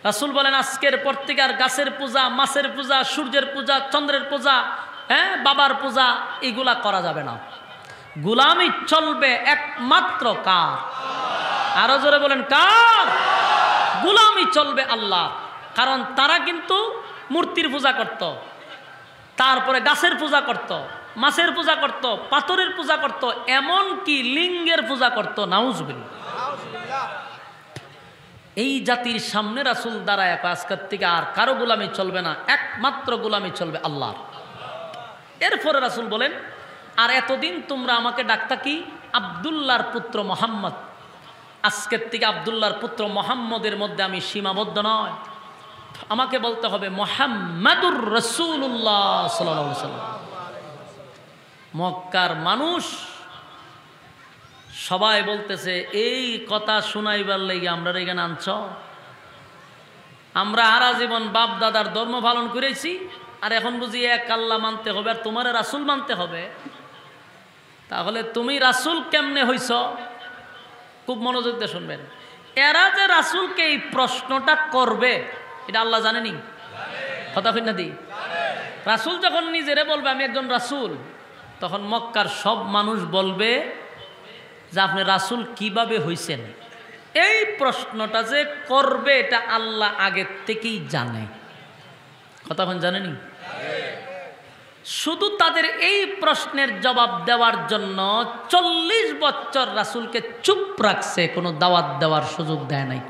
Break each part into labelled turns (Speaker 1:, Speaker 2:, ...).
Speaker 1: রাসূল বলেন আজকের পর থেকে আর গাছের পূজা, মাছের পূজা, সূর্যের পূজা, চন্দ্রের পূজা, বাবার পূজা এগুলা করা যাবে না। গোলামি চলবে একমাত্র কার? আরো জোরে বলেন কার? গোলামি চলবে আল্লাহ। কারণ তারা কিন্তু মূর্তির পূজা করত, তারপরে গাছের পূজা করত, মাছের পূজা করত, পাথরের পূজা করত, এমন কি লিঙ্গের পূজা করত। নাউজুবিল্লাহ। এই জাতির সামনে রাসূল দাঁড়ায় আজকের থেকে আর কারো গোলামি চলবে না, একমাত্র গোলামি চলবে আল্লাহর। এরপরে রাসূল বলেন আর এতদিন তোমরা আমাকে ডাকতা কি? আব্দুল্লাহর পুত্র মোহাম্মদ। আজকের থেকে আব্দুল্লাহর পুত্র মোহাম্মদের মধ্যে আমি সীমাবদ্ধ নয়, আমাকে বলতে হবে মুহাম্মাদুর রাসূলুল্লাহ সাল্লাল্লাহু আলাইহি ওয়াসাল্লাম। মক্কার মানুষ সবাই বলতেছে এই কথা শুনাইবার লেগে আমরা এখানে আনছ? আমরা হারা জীবন বাপ দাদার ধর্ম পালন করেছি, আর এখন বুঝি এক আল্লাহ মানতে হবে আর তোমার রাসূল মানতে হবে? তাহলে তুমি রাসূল কেমনে হইছ? খুব মনোযোগ দিয়ে শুনবেন। এরা যে রাসূলকে এই প্রশ্নটা করবে এটা আল্লাহ জানেনি? কথা কই না দি? রাসূল যখন নিজেরে বলবে আমি একজন রাসূল, তখন মক্কার সব মানুষ বলবে যে আপনি রাসূল কিভাবে হইছেন? এই প্রশ্নটা যে করবে এটা আল্লাহ আগের থেকেই জানে। কথা কোন জানেনি? শুধু তাদের এই প্রশ্নের জবাব দেওয়ার জন্য 40 বছর রাসূলকে চুপ রাখছে, কোনো দাওয়াত দেওয়ার সুযোগ দেয় নাই।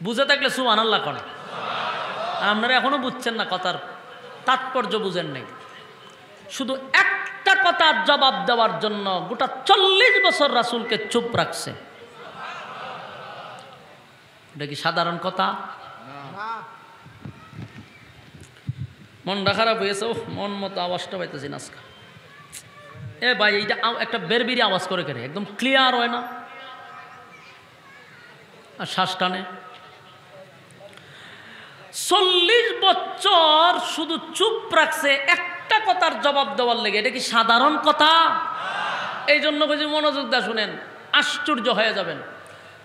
Speaker 1: বুঝে থাকলে সুবহানাল্লাহ করেন। আপনারা এখনো বুঝছেন না, কথার তাৎপর্য বুঝেন নাই। শুধু একটা কথার জবাব দেওয়ার জন্য গোটা 40 বছর রাসূলকে চুপ রাখছে। এটা কি সাধারণ কথা? মনটা খারাপ হয়েছে, মন মতো আওয়াজটা পাইতেছি না আজকে। ভাই এইটা একটা বেরবেরি আওয়াজ করে কেন, একদম ক্লিয়ার হয় না, আর শ্বাস টানে। 40 বছর শুধু চুপ রাখছে একটা কথার জবাব দেওয়ার লেগে। এটা কি সাধারণ কথা? এই জন্য কিছু মনোযোগ দিয়ে শুনেন, আশ্চর্য হয়ে যাবেন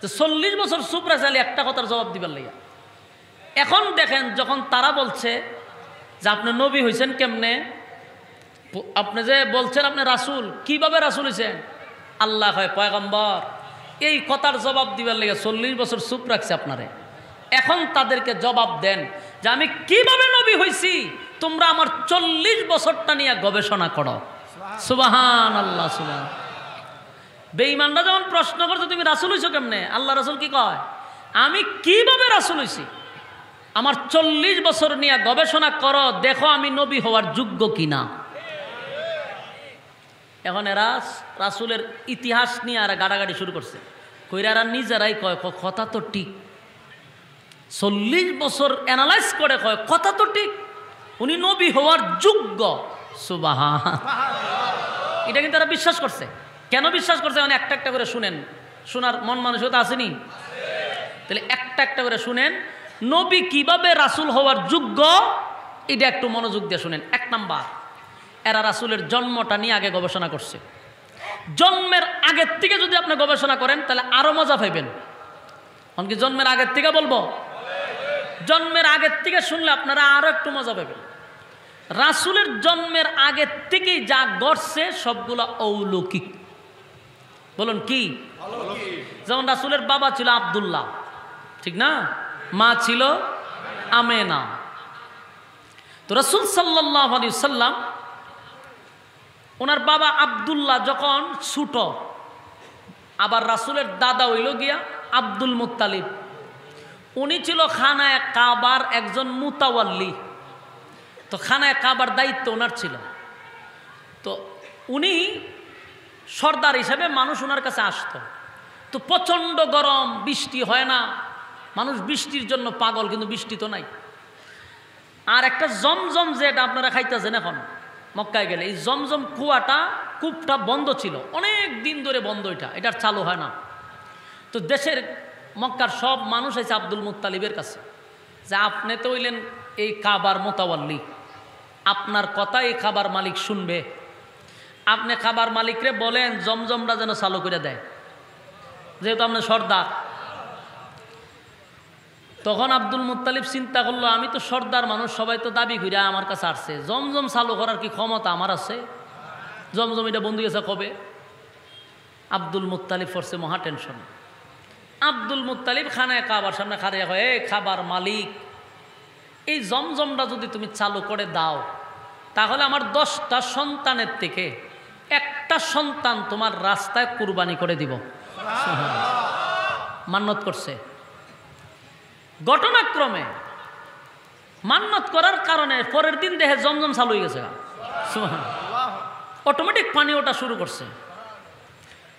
Speaker 1: যে 40 বছর চুপ রাখছে একটা কথার জবাব দিবার লেগে। এখন দেখেন যখন তারা বলছে যে আপনি নবী হয়েছেন কেমনে, আপনি যে বলছেন আপনি রাসূল, কিভাবে রাসূল হয়েছেন? আল্লাহ হয় পয়গম্বর। এই কথার জবাব দিবার লেগে 40 বছর চুপ রাখছে আপনারে। এখন তাদেরকে জবাব দেন যে আমি কিভাবে নবী হইছি, তোমরা আমার 40 বছরটা নিয়ে গবেষণা করো। সুবহানাল্লাহ, সুবহান। বেঈমানরা যখন প্রশ্ন করছে তুমি রাসূল হইছো কেমনে, আল্লাহ রাসূল কি কয়? আমি কিভাবে রাসূল হইছি আমার 40 বছর নিয়ে গবেষণা করো, দেখো আমি নবী হওয়ার যোগ্য কিনা। এখন এরা রাসূলের ইতিহাস নিয়ে আর গাড়াগাড়ি শুরু করছে। কইরা নিজেরাই কয় কথা তো ঠিক, 40 বছর অ্যানালাইজ করে কয় কথা তো ঠিক, উনি নবী হওয়ার যোগ্য। সুবহান। এটা কিন্তু তারা বিশ্বাস করছে। কেন বিশ্বাস করছে? মানে একটা একটা করে শুনেন, শোনার মন মানসিকতা আসেনি? তাহলে একটা একটা করে শুনেন নবী কিভাবে রাসূল হওয়ার যোগ্য, এটা একটু মনোযোগ দিয়ে শুনেন। 1 নাম্বার, এরা রাসূলের জন্মটা নিয়ে আগে গবেষণা করছে। জন্মের আগের থেকে যদি আপনি গবেষণা করেন তাহলে আরো মজা পাইবেন। কি জন্মের আগের থেকে বলবো? জন্মের আগের থেকে শুনলে আপনারা আরো একটু মজা পাবেন। রাসূলের জন্মের আগের থেকেই যা ঘটছে সবগুলো অলৌকিক। বলুন কি? যেমন রাসূলের বাবা ছিল আব্দুল্লাহ, ঠিক না? মা ছিল আমেনা। তো রাসূল সাল্লাল্লাহু আলাইহি ওয়াসাল্লাম ওনার বাবা আব্দুল্লাহ যখন ছোট, আবার রাসূলের দাদা হইল গিয়া আব্দুল মুত্তালিব। উনি ছিল খানায়ে কাবার একজন মুতাওয়াল্লি। তো খানায়ে কাবার দায়িত্ব ওনার ছিল। তো উনি সর্দার হিসেবে মানুষ ওনার কাছে আসতো। তো প্রচণ্ড গরম, বৃষ্টি হয় না, মানুষ বৃষ্টির জন্য পাগল, কিন্তু বৃষ্টি তো নাই। আর একটা জমজম যেটা আপনারা খাইতেছেন এখন মক্কায় গেলে, এই জমজম কূপটা বন্ধ ছিল অনেক দিন ধরে, বন্ধ। এটার চালু হয় না। তো দেশের মক্কার সব মানুষ আছে আব্দুল মুত্তালিবের কাছে, যে আপনি তো হইলেন এই কাবার মোতাওয়াল্লি, আপনার কথা এই কাবার মালিক শুনবে, আপনি কাবার মালিকরে বলেন জমজমটা যেন চালু করে দেয়, যেহেতু আপনি সর্দার। তখন আব্দুল মুত্তালিব চিন্তা করলো, আমি তো সর্দার মানুষ, সবাই তো দাবি করে আমার কাছে আসছে, জমজম চালু করার কি ক্ষমতা আমার আছে? জমজম এটা বন্ধু গেছে কবে? আব্দুল মুত্তালিব পড়ছে মহা টেনশন। আব্দুল মুত্তালিব খানায় কাবার সামনে খাড়িয়া হয়, এই খাবার মালিক, এই জমজমটা যদি তুমি চালু করে দাও তাহলে আমার 10টা সন্তানের থেকে একটা সন্তান তোমার রাস্তায় কুরবানি করে দিব। মান্নত করছে। ঘটনাক্রমে মান্নত করার কারণে পরের দিন দেখে জমজম চালু হয়ে গেছে, অটোমেটিক পানি ওটা শুরু করছে।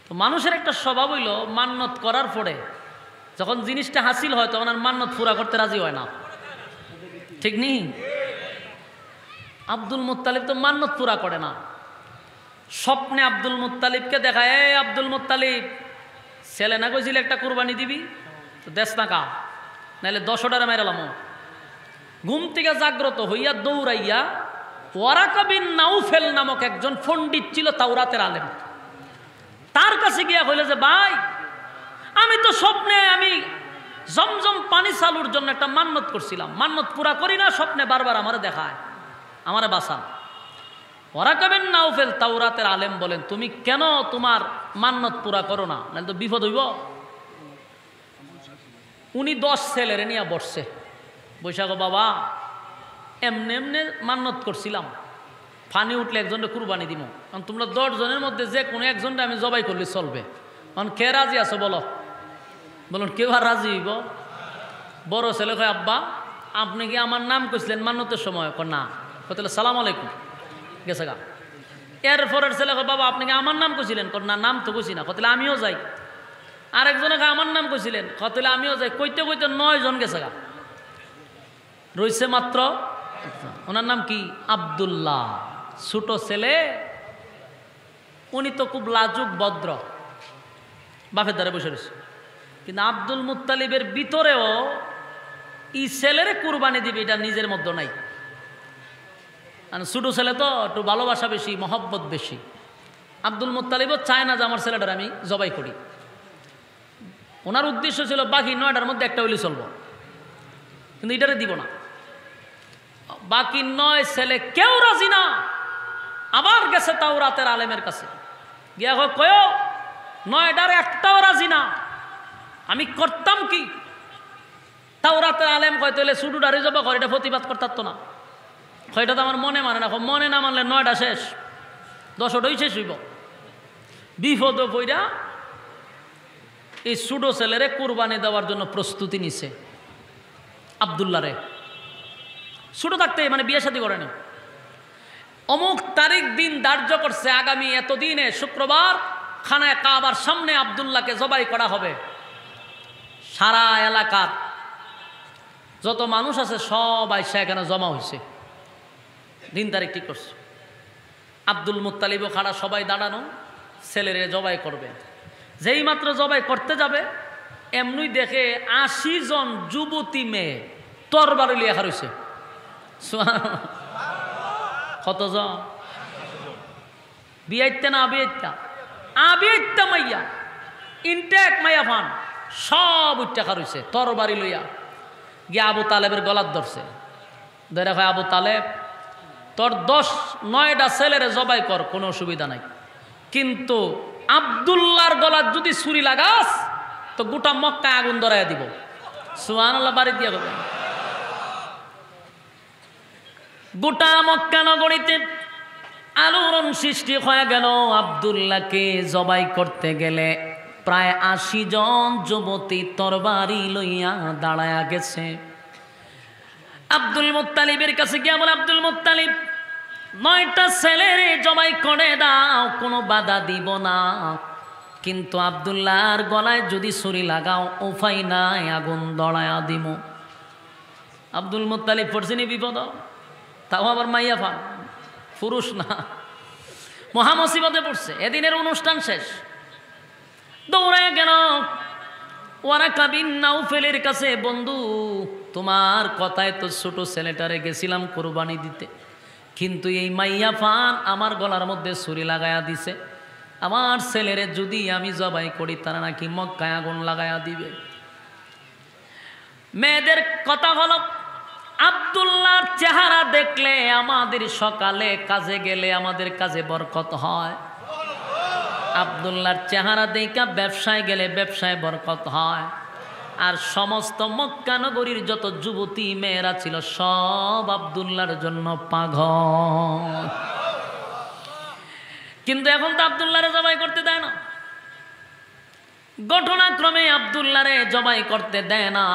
Speaker 1: তো মানুষের একটা স্বভাব হইল, মান্নত করার পরে যখন জিনিসটা হাসিল হয় তখন আর মান্নত পুরা করতে রাজি হয় না, ঠিক নেই? আব্দুল মুত্তালিব তো মান্নত পুরা করে না। স্বপ্নে আব্দুল মুত্তালিবকে দেখায়, এই আব্দুল মুত্তালিব, ছেলে না কইছিল একটা কুরবানি দিবি, তো দেশ না কা, নাহলে 10টারে মেরালাম। ঘুম থেকে জাগ্রত হইয়া দৌড়াইয়া ওয়ারাকা বিন নাউফেল নামক একজন পণ্ডিত ছিল, তাওরাতের আলেম, তার কাছে গিয়া কইল যে ভাই, আমি তো স্বপ্নে আমি জমজম পানি চালুর জন্য একটা মান্নত করছিলাম, মান্নত পুরা করি না, স্বপ্নে বারবার আমারে দেখায়, আমারে বাঁচান। ওয়ারাকা বিন নাউফেল তাওরাতের আলেম বলেন, তুমি কেন তোমার মান্নত পুরা করো না, নাহলে তো বিপদ হইব। উনি 10 ছেলেরে নিয়ে বসছে, বৈশাখ বাবা এমনি এমনি মান্নত করছিলাম, পানি উঠলে একজনকে কুরবানি দিব, কারণ তোমরা 10 জনের মধ্যে যে কোনো একজনটা আমি জবাই করলে চলবে, কারণ কে রাজি আছো বলো? বলুন কেউ আর রাজি হইব? বড় ছেলে কয়, আব্বা আপনি কি আমার নাম কইছিলেন মান্নতের সময়? না। তাহলে সালাম আলাইকুম, গেছে গা। এরপরের ছেলে কয়, বাবা আপনি কি আমার নাম কইছিলেন? না, নাম তো কইছি না। তাহলে আমিও যাই। আরেকজনে আমার নাম কইছিলেন? তাহলে আমিও যাই। কইতে কইতে 9 জন গেছে গা, রইছে মাত্র, ওনার নাম কি? আব্দুল্লাহ, ছোট ছেলে। উনি তো খুব লাজুক ভদ্র, বাপের দ্বারা বসে রয়েছে। কিন্তু আব্দুল মুত্তালিবের ভিতরেও এই ছেলেরে কুরবানি দিবে এটা নিজের মধ্যে নাই। ছোট ছেলে তো একটু ভালোবাসা বেশি, মহব্বত বেশি। আব্দুল মুত্তালিবও চায় না যে আমার ছেলেটার আমি জবাই করি। ওনার উদ্দেশ্য ছিল বাকি 9টার মধ্যে একটা হইলে চলবো, কিন্তু এটারে দিব না। বাকি 9 ছেলে কেউ রাজি না। আবার গেছে তাওরাতের আলেমের কাছে, গিয়া কয় 9টার একটাও রাজি না, আমি করতাম কি? তাওরাতের আলেম কয়, তাহলে ছুটুটারে জবা করে, এটা প্রতিবাদ করতাম তো না। এটা তো আমার মনে মানে না, মনে না মানলে 9টা শেষ, 10টাই শেষ হইব। বিপদ পইরা এই ছোট ছেলেরে কুরবানি দেওয়ার জন্য প্রস্তুতি নিছে আব্দুল্লাহ রে। ছোট থাকতে মানে বিয়ে শাদী করেনি। অমুক তারিখ দিন ধার্য করছে, আগামী এতদিনে শুক্রবার খানায় কাবার সামনে আব্দুল্লাহকে জবাই করা হবে। সারা এলাকার যত মানুষ আছে সব আইসা এখানে জমা হয়েছে। দিন তারিখ ঠিক করছে। আব্দুল মুত্তালিবও খাড়া, সবাই দাঁড়ানো, ছেলেরে জবাই করবে। যেই মাত্র জবাই করতে যাবে এমনি দেখে 80 জন যুবতী মেয়ে তরবারি লিয়ে খার হয়েছে। কতজন? বিয়াইতে না আবিয়াইতা মাইয়া, ইনটেক মাইয়া ফান সব উচ্চাখার হয়েছে তরবারি লইয়া। গিয়ে আবু তালেবের গলার ধরছে, ধরে হয়, আবু তালেব তোর 9টা ছেলেরে জবাই কর, কোনো অসুবিধা নাই, কিন্তু আব্দুল্লাহর গলার যদি ছুরি লাগাস তো গোটা মক্কায় আগুন ধরাইয়া দিব। সুবহানাল্লাহ, বাড়ি দিয়া হবে। গোটা মক্কা নগরীতে আলোড়ন সৃষ্টি হয়ে গেল। আব্দুল্লাহকে জবাই করতে গেলে প্রায় 80 জন যুবতী তরবারি লইয়া দাঁড়ায়া গেছে। আব্দুল মুত্তালিবের কাছে গিয়া বলে, আব্দুল মুত্তালিব 9টা ছেলেরে জবাই করে দাও, কোনো বাধা দিব না, কিন্তু আব্দুল্লাহর গলায় যদি ছুরি লাগাও উপায় নাই, আগুন দড়ায়া দিব। আব্দুল মুত্তালিব পড়ছিনি বিপদ, তাও আবার মাইয়া ফান, পুরুষ না, মহামুসিবতে পড়ছে। এদিনের অনুষ্ঠান শেষ, দৌড়ায় গেল ওয়ারাকা বিন নাউফেলের কাছে, বন্ধু তোমার কথায় তো ছোট ছেলেটারে গেছিলাম কোরবানি দিতে, কিন্তু এই মাইয়া ফান আমার গলার মধ্যে ছুরি লাগায়া দিছে, আমার ছেলেরে যদি আমি জবাই করি তারা নাকি মক্কায় আগুন লাগায়া দিবে। মেয়েদের কথা হলো আব্দুল্লাহর চেহারা দেখলে আমাদের সকালে কাজে গেলে আমাদের কাজে বরকত হয়, আব্দুল্লাহর চেহারা দেখা ব্যবসায় গেলে ব্যবসায় বরকত হয়। আর সমস্ত মক্কা নগরীর যত যুবতী মেয়েরা ছিল সব আব্দুল্লাহর জন্য পাগল। কিন্তু এখন তো আব্দুল্লাহরে জবাই করতে দেয় না, ঘটনাক্রমে আব্দুল্লাহরে জবাই করতে দেয় না,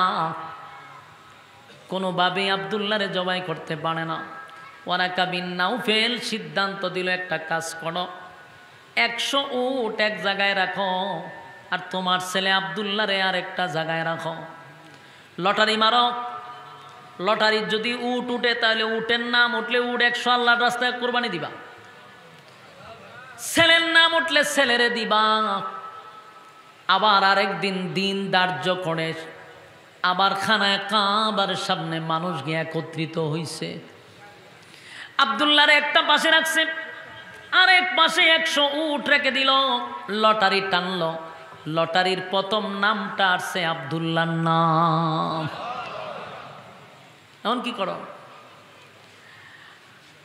Speaker 1: কোনোভাবেই আব্দুল্লাহরে জবাই করতে পারে না। ওয়ারাকা বিন নাউফেল সিদ্ধান্ত দিল, একটা কাজ করো, 100 উট এক জায়গায় রাখো, আর তোমার ছেলে আব্দুল্লাহরে আর একটা জায়গায় রাখো। লটারি মারো, লটারি যদি উট উঠে তাহলে উটের নাম উঠলে উট 100 আল্লাহর রাস্তায় কোরবানি দিবা, ছেলের নাম উঠলে ছেলেরে দিবা। আবার আরেকদিন দিন ধার্য করে আবার খানায় কাবার সামনে মানুষ গিয়ে একত্রিত হইছে। আব্দুল্লাহরে একটা পাশে রাখছে, আরেক পাশে 100 উট রেখে দিল, লটারি টানলো, লটারির প্রথম নামটা আসছে আব্দুল্লাহর নাম। এখন কি করো?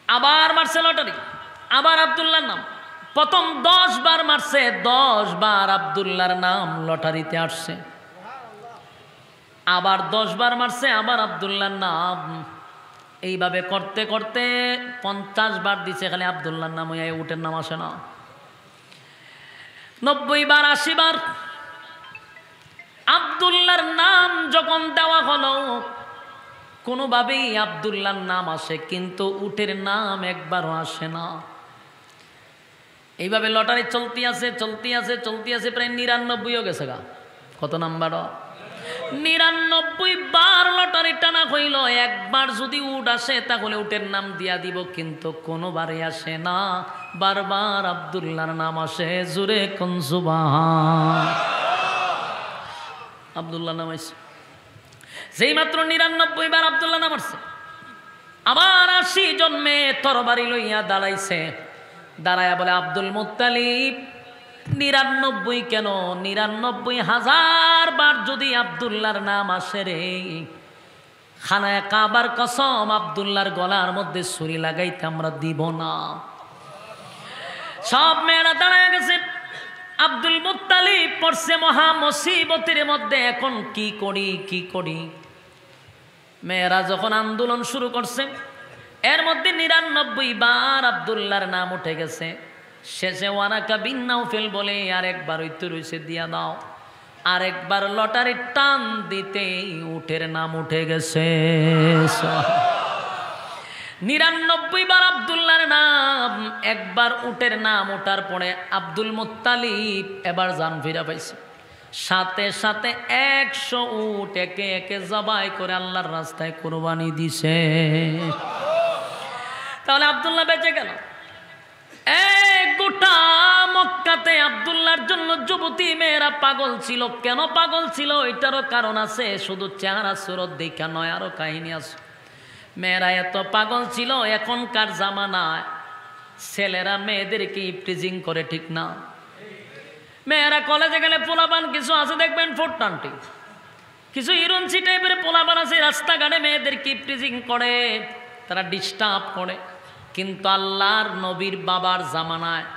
Speaker 1: আবার মারছে লটারি, আবার আব্দুল্লাহর নাম, প্রথম 10 বার মারছে, 10 বার আব্দুল্লাহর নাম লটারিতে আসছে। আবার 10 বার মারছে, আবার আব্দুল্লাহর নাম। এইভাবে করতে করতে 50 বার দিছে, খালি আব্দুল্লাহর নাম, ওই উটের নাম আসে না। 90 বার 80 বার আব্দুল্লাহর নাম যখন দেওয়া হলো, কোনোভাবেই আব্দুল্লাহর নাম আসে, কিন্তু উটের নাম একবারও আসে না। এইভাবে লটারি চলতে আছে চলতে আছে চলতে আছে, প্রায় 99 হয়ে গেছে গা। কত নাম্বার? 99 বার লটারি টানা হইল। একবার যদি উট আসে তাহলে উটের নাম দিয়া দিব, কিন্তু কোনোবারে আসে না, বারবার আব্দুল্লাহর নাম আসে। জুরে কোন সুবহান। আব্দুল্লাহ নাম আসছে, যেই মাত্র 99 বার আব্দুল্লাহ নাম আসছে, আবার 80 জন মেয়ে তরবারি লইয়া দাঁড়াইছে। দাঁড়ায়া বলে, আব্দুল মুত্তালিব 99 কেন, 99,000 বার যদি আব্দুল্লাহর নাম আসে রে, খানায় কাবার কসম আব্দুল্লাহর গলার মধ্যে ছুরি লাগাইতে আমরা দিব না। সব মেয়েরা দাঁড়ায় গেছে। আব্দুল মুত্তালিব পড়ছে মহা মুসিবতের মধ্যে, এখন কি করি কি করি। মেয়েরা যখন আন্দোলন শুরু করছে, এর মধ্যে 99 বার আব্দুল্লাহর নাম উঠে গেছে। শেষে ওয়ারাকা বিন নাউফেল বলে, আরেকবার হইতে রইছে দিয়া দাও। আরেকবার লটারি টান দিতে উটের নাম উঠে গেছে। 99 বার আব্দুল্লাহর নাম, একবার উটের নাম ওঠার পরে আব্দুল মুত্তালিব এবার জান ফিরা পাইছে। সাথে সাথে 100 উট একে একে জবাই করে আল্লাহর রাস্তায় কোরবানি দিছে। তাহলে আব্দুল্লাহ বেঁচে গেল। গোটা মক্কাতে আব্দুল্লাহর জন্য যুবতী মেয়েরা পাগল ছিল। কেন পাগল ছিল এটারও কারণ আছে, শুধু চেহারা সুরত দেখা নয়, আরো কাহিনী আছে। মেয়েরা এত পাগল ছিল, এখনকার জামানায় ছেলেরা মেয়েদেরকে ইফটিজিং করে, ঠিক না? মেয়েরা কলেজে গেলে পোলাপান কিছু আছে দেখবেন ফোরটান্টি, কিছু হিরোইনসি টাইপের পোলাপান আছে রাস্তাঘাটে মেয়েদেরকে ইফটিজিং করে, তারা ডিস্টার্ব করে। কিন্তু আল্লাহর নবীর বাবার জামানায়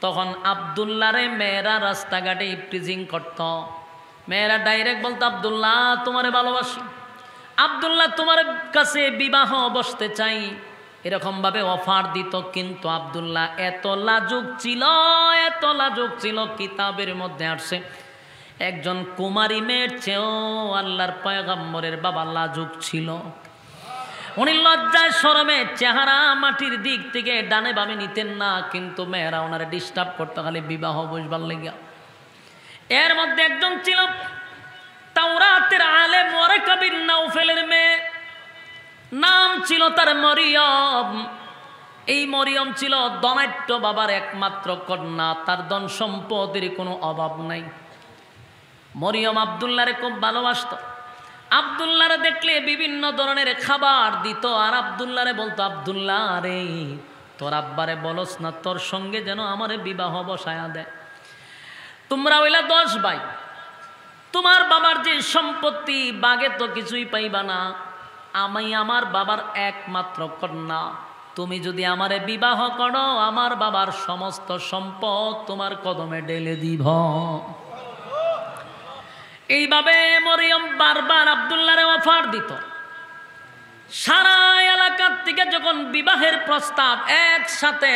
Speaker 1: তখন আব্দুল্লাহরে মেয়েরা রাস্তাঘাটে ইফটিজিং করত। মেয়েরা ডাইরেক্ট বলতো, আব্দুল্লাহ তোমারে ভালোবাসি, আব্দুল্লাহ তোমার কাছে বিবাহ বসতে চাই, এরকমভাবে অফার দিত। কিন্তু আব্দুল্লাহ এত লাজুক ছিল, এত লাজুক ছিল, কিতাবের মধ্যে আসছে একজন কুমারী মেয়ের চেয়েও আল্লাহর পয়গম্বরের বাবা লাজুক ছিল। উনি লজ্জায় শরমে চেহারা মাটির দিক থেকে ডানে বামে নিতেন না, কিন্তু মেয়েরা ওনারে ডিস্টার্ব করতে খালি বিবাহ বসবার লেগা। এর মধ্যে একজন ছিল তাওরাতের আলেম ওয়ারাকা বিন নাউফেলের মেয়ে, নাম ছিল তার মরিয়ম। এই মরিয়ম ছিল ধনাঢ্য বাবার একমাত্র কন্যা, তার ধন সম্পদের কোনো অভাব নাই। মরিয়ম আব্দুল্লাহরে খুব ভালোবাসত। আব্দুল্লাহরে দেখলে বিভিন্ন ধরনের খাবার দিত, আর আব্দুল্লাহরে বলতো, আব্দুল্লাহ রে তোর আব্বারে বলস না তোর সঙ্গে যেন আমারে বিবাহ বসায়া দেয়। তোমরা হইলা 10 ভাই, তোমার বাবার যে সম্পত্তি বাগে তো কিছুই পাইবা না, আমি আমার বাবার একমাত্র কন্যা, তুমি যদি আমারে বিবাহ করো আমার বাবার সমস্ত সম্পদ তোমার কদমে ঢেলে দিব। এইভাবে মরিয়ম বারবার আব্দুল্লাহরে অফার দিত। সারা এলাকার থেকে যখন বিবাহের প্রস্তাব একসাথে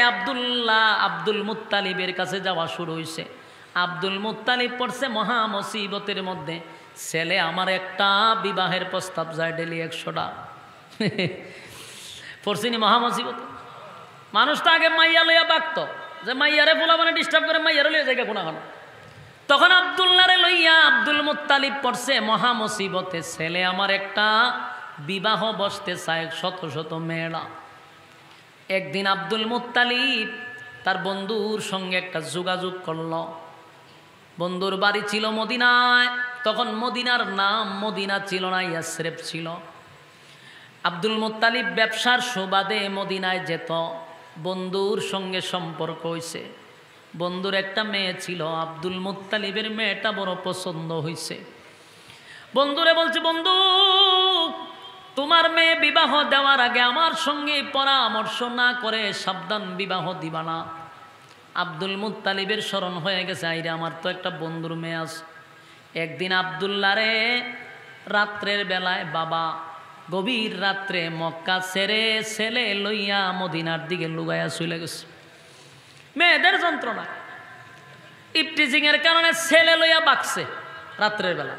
Speaker 1: আব্দুল মুত্তালিবের কাছে যাওয়া শুরু হয়েছে, আব্দুল মুত্তালিব পড়ছে মহা মুসিবতের মধ্যে। ছেলে আমার একটা বিবাহের প্রস্তাব যায় ডেলি 100টা পড়ছিনি মহা মুসিবত। মানুষ তো আগে মাইয়া লইয়া বাগত, যে মাইয়ারে পোলা মানে ডিস্টার্ব করে মাইয়ারে লইয়া জায়গা কোনা কোনা। তখন আব্দুল্লাহরে লইয়া আব্দুল মুত্তালিব পড়ছে মহা মুসিবতে। ছেলে আমার একটা বিবাহ বসতে চায়, শত শত মেয়েরা। একদিন আব্দুল মুত্তালিব তার বন্ধুর সঙ্গে একটা যোগাযোগ করল। বন্ধুর বাড়ি ছিল মদিনায়, তখন মদিনার নাম মদিনা ছিল না, ইয়াসরিব ছিল। আব্দুল মুত্তালিব ব্যবসার সুবাদে মদিনায় যেত, বন্ধুর সঙ্গে সম্পর্ক হয়েছে। বন্ধুর একটা মেয়ে ছিল, আব্দুল মুত্তালিবের মেয়েটা বড় পছন্দ হয়েছে। বন্ধুরে বলছে, বন্ধু তোমার মেয়ে বিবাহ দেওয়ার আগে আমার সঙ্গে পরামর্শ না করে সাবধান বিবাহ দিবা না। আব্দুল মুত্তালিবের স্মরণ হয়ে গেছে, আইরে আমার তো একটা বন্ধুর মেয়ে আছে। একদিন আব্দুল্লাহরে রাত্রের বেলায় বাবা গভীর রাত্রে মক্কা ছেড়ে ছেলে লইয়া মদিনার দিকে লুগাইয়া চলে গেছে। মেয়েদের যন্ত্রণা, ইফটিজিংয়ের কারণে ছেলে লইয়া বাকছে। রাত্রের বেলা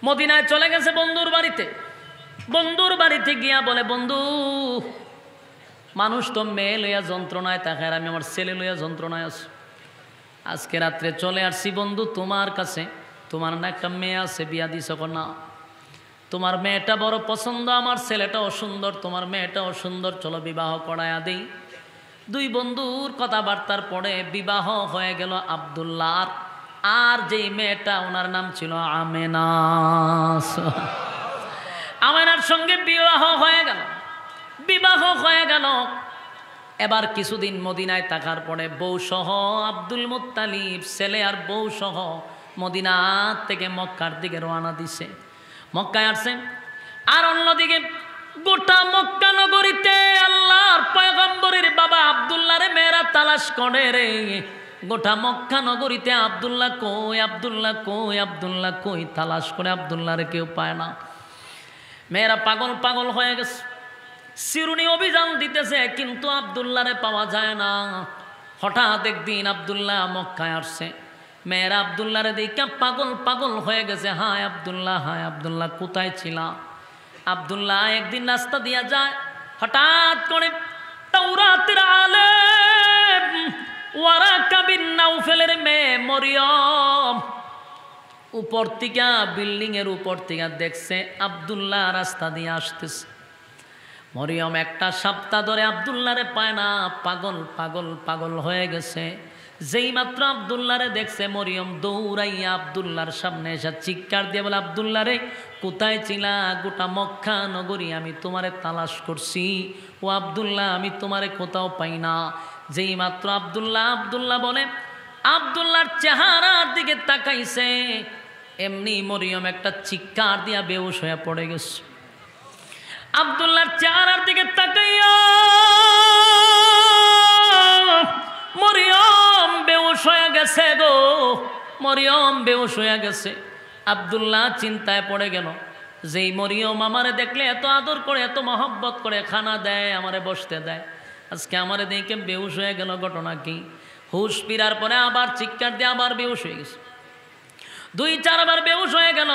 Speaker 1: মদিনায় চলে গেছে বন্ধুর বাড়িতে। বন্ধুর বাড়িতে গিয়া বলে, বন্ধু মানুষ তো মেয়ে লইয়া যন্ত্রণায় থাকে, আর আমি আমার ছেলে লইয়া যন্ত্রণায় আছি। আজকে রাত্রে চলে আসছি বন্ধু তোমার কাছে। তোমার না একটা মেয়ে আছে, বিয়া দিছ না? তোমার মেয়েটা বড় পছন্দ, আমার ছেলেটাও সুন্দর, তোমার মেয়েটাও সুন্দর, চলো বিবাহ করায়া দেই। দুই বন্ধুর কথাবার্তার পরে বিবাহ হয়ে গেল আব্দুল্লাহর আর যেই মেয়েটা, ওনার নাম ছিল আমেনা। আমেনার সঙ্গে বিবাহ হয়ে গেল। বিবাহ হয়ে গেল। এবার কিছুদিন মদিনায় থাকার পরে বউ সহ আব্দুল মুত্তালিব ছেলে আর বউ সহ মদিনা থেকে মক্কার দিকে রওনা দিছে। মক্কায় আসছে। আর অন্যদিকে গোটা মক্কা নগরীতে আল্লাহর পয়গম্বরের বাবা আব্দুল্লাহরে মেয়েরা তালাশ করে রে। গোটা মক্কা নগরীতে আব্দুল্লাহ কই, আব্দুল্লাহ কই, আব্দুল্লাহ কই, তালাশ করে আব্দুল্লাহরে কেউ পায় না। মেয়েরা পাগল পাগল হয়ে গেছে, চিরুনি অভিযান দিতেছে, কিন্তু আব্দুল্লাহরে পাওয়া যায় না। হঠাৎ একদিন আব্দুল্লাহ মক্কায় আসছে। মেয়েরা আব্দুল্লাহরে দেখে পাগল পাগল হয়ে গেছে। হায় আব্দুল্লাহ, হায় আব্দুল্লাহ, কোথায় ছিলা? আব্দুল্লাহ একদিন রাস্তা দিয়া যায়, হঠাৎ করে তাওরাতের আলেম ওয়ারাকা বিন নাউফেলের মেয়ে মরিয়ম উপর থেকে, বিল্ডিং এর উপর থেকে দেখছে আব্দুল্লাহ রাস্তা দিয়ে আসতেছে। মরিয়ম একটা সপ্তাহ ধরে আব্দুল্লাহরে পায় না, পাগল পাগল পাগল হয়ে গেছে। যেই মাত্র আব্দুল্লাহরে দেখছে, মরিয়ম দৌড়াইয়া আব্দুল্লাহর সামনে এসে চিৎকার দিয়ে বলে, আব্দুল্লাহ রে কোথায় ছিলা? গোটা মক্কা নগরী আমি তোমারে তালাশ করছি, ও আব্দুল্লাহ আমি তোমারে কোথাও পাই না। যেই মাত্র আব্দুল্লাহ বলে, আব্দুল্লাহর চেহারার দিকে তাকাইছে, এমনি মরিয়ম একটা চিৎকার দিয়া বেহুশ হয়ে পড়ে গেছে। আব্দুল্লাহর চেহারার দিকে তাকাইয়া মরিয়ম বেহুশ হয়ে গেছে গো, মরিয়ম বেহুশ হয়ে গেছে। আব্দুল্লাহ চিন্তায় পড়ে গেল, যেই মরিয়ম আমারে দেখলে এত আদর করে, এত মহব্বত করে, খানা দেয়, আমারে বসতে দেয়, আজকে আমারে দেখে বেহুশ হয়ে গেল, ঘটনা কি? হুশ ফিরার পরে আবার চিৎকার দিয়ে আবার বেহুশ হয়ে গেছে। 2-4 বার বেহুশ হয়ে গেল।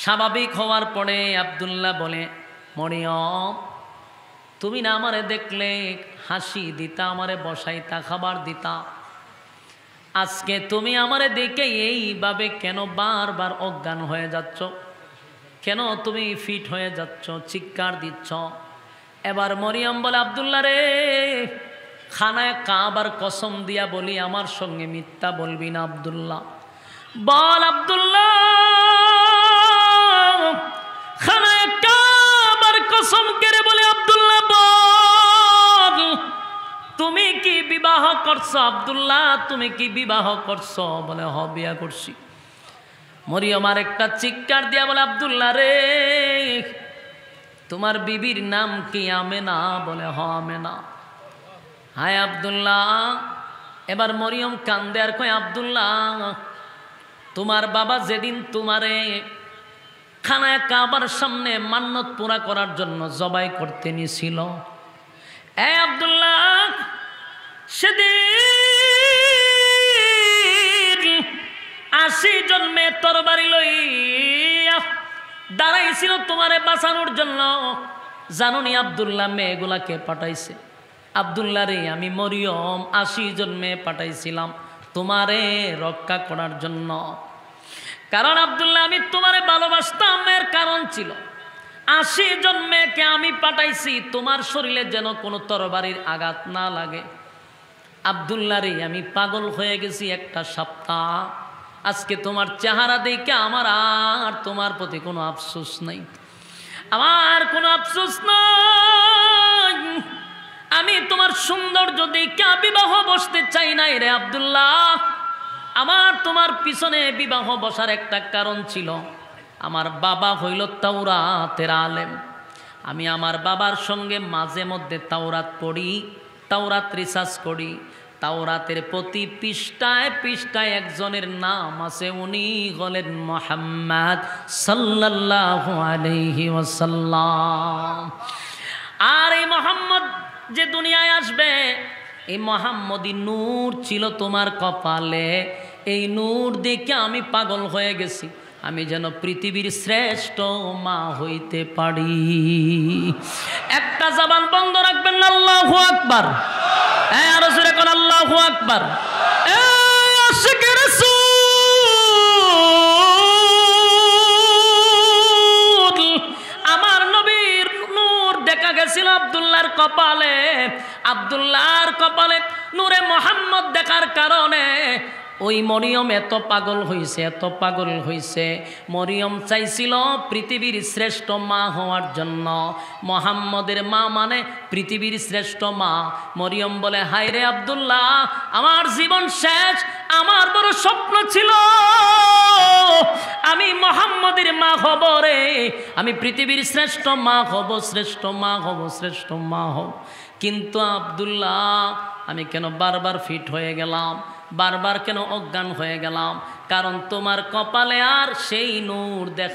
Speaker 1: স্বাভাবিক হওয়ার পরে আব্দুল্লাহ বলে, মরিয়ম তুমি না আমারে দেখলে হাসি দিতা, আমারে বসাইতা, খাবার দিতা, আজকে তুমি আমারে দেখে এইভাবে কেন বারবার অজ্ঞান হয়ে যাচ্ছ? কেন তুমি ফিট হয়ে যাচ্ছ, চিৎকার দিচ্ছ? এবার মরিয়ম বলে, আব্দুল্লাহ রে খানায় কাবার কসম দিয়া বলি, আমার সঙ্গে মিথ্যা বলবি না। আব্দুল্লাহ বল, আব্দুল্লাহ খানায় কাবার কসম করে বলে, আব্দুল্লাহ বল তুমি কি বিবাহ করছো? আব্দুল্লাহ তুমি কি বিবাহ করছো? বলে হ, বিয়া করছি। মরিয়ম আর একটা চিৎকার দিয়া বলে, আব্দুল্লাহ রে, তোমার বিবির নাম কি? আমেনা। বলে, হ আমেনা। হায় আব্দুল্লাহ। এবার মরিয়ম কান্দে আর কয়, আব্দুল্লাহ, তোমার বাবা যেদিন তোমারে খানায় কাবার সামনে মান্নত পুরা করার জন্য জবাই করতে নিছিল, এ আব্দুল্লাহ, সেদিন 80 জন মেয়ে তরবারি লইয়া দাঁড়াইছিল তোমারে বাঁচানোর জন্য। জানুনি আব্দুল্লাহ মেয়েগুলাকে পাঠাইছে? আব্দুল্লাহ রে, আমি মরিয়ম 80 জন মেয়ে পাঠাইছিলাম তোমারে রক্ষা করার জন্য। কারণ আব্দুল্লাহ, আমি তোমারে ভালোবাসতাম, এর কারণ ছিল 80 জন মেয়েকে আমি পাঠাইছি তোমার শরীরে যেন কোনো তরবারির আঘাত না লাগে। আব্দুল্লাহ রে, আমি পাগল হয়ে গেছি একটা সপ্তাহ। আজকে তোমার চেহারা দেখে আমার আর তোমার প্রতি কোনো আফসোস নাই, আমার কোনো আফসোস নাই। আমি তোমার সৌন্দর্য দেখে বিবাহ বসতে চাই নাই রে আব্দুল্লাহ। আমার তোমার পিছনে বিবাহ বসার একটা কারণ ছিল, আমার বাবা হইল তাওরাতের আলেম। আমি আমার বাবার সঙ্গে মাঝে মধ্যে তাওরাত পড়ি, তাওরাত রিসার্চ করি। তাওরাতের প্রতি পৃষ্ঠায় পৃষ্ঠায় একজনের নাম আছে, উনি হলেন মুহাম্মদ সাল্লাল্লাহু আলাইহি ওয়াসাল্লাম। আর এই মুহাম্মদ যে দুনিয়ায় আসবে, এই মুহাম্মদি নূর ছিল তোমার কপালে। এই নূর দেখে আমি পাগল হয়ে গেছি, আমি যেন পৃথিবীর শ্রেষ্ঠ মা হইতে পারি। একটা জবান বন্ধ রাখবেন না, আল্লাহু আকবার। আরো জোরে কোন আল্লাহু আকবার। আশিকে রাসূল, আমার নবীর নূর দেখা গেছিল আব্দুল্লাহর কপালে। আব্দুল্লাহর কপালে নূরে মুহাম্মদ দেখার কারণে ওই মরিয়ম এত পাগল হইছে, এত পাগল হইছে। মরিয়ম চাইছিল পৃথিবীর শ্রেষ্ঠ মা হওয়ার জন্য। মুহাম্মদের মা মানে পৃথিবীর শ্রেষ্ঠ মা। মরিয়ম বলে, হায় রে আব্দুল্লাহ, আমার জীবন শেষ, আমার বড় স্বপ্ন ছিল আমি মুহাম্মদের মা হব রে, আমি পৃথিবীর শ্রেষ্ঠ মা হব, শ্রেষ্ঠ মা হব, শ্রেষ্ঠ মা হব। কিন্তু আব্দুল্লাহ, আমি কেন বারবার ফিট হয়ে গেলাম, বারবার কেন অজ্ঞান হয়ে গেলাম? কারণ তোমার কপালে আর সেই নূর দেখা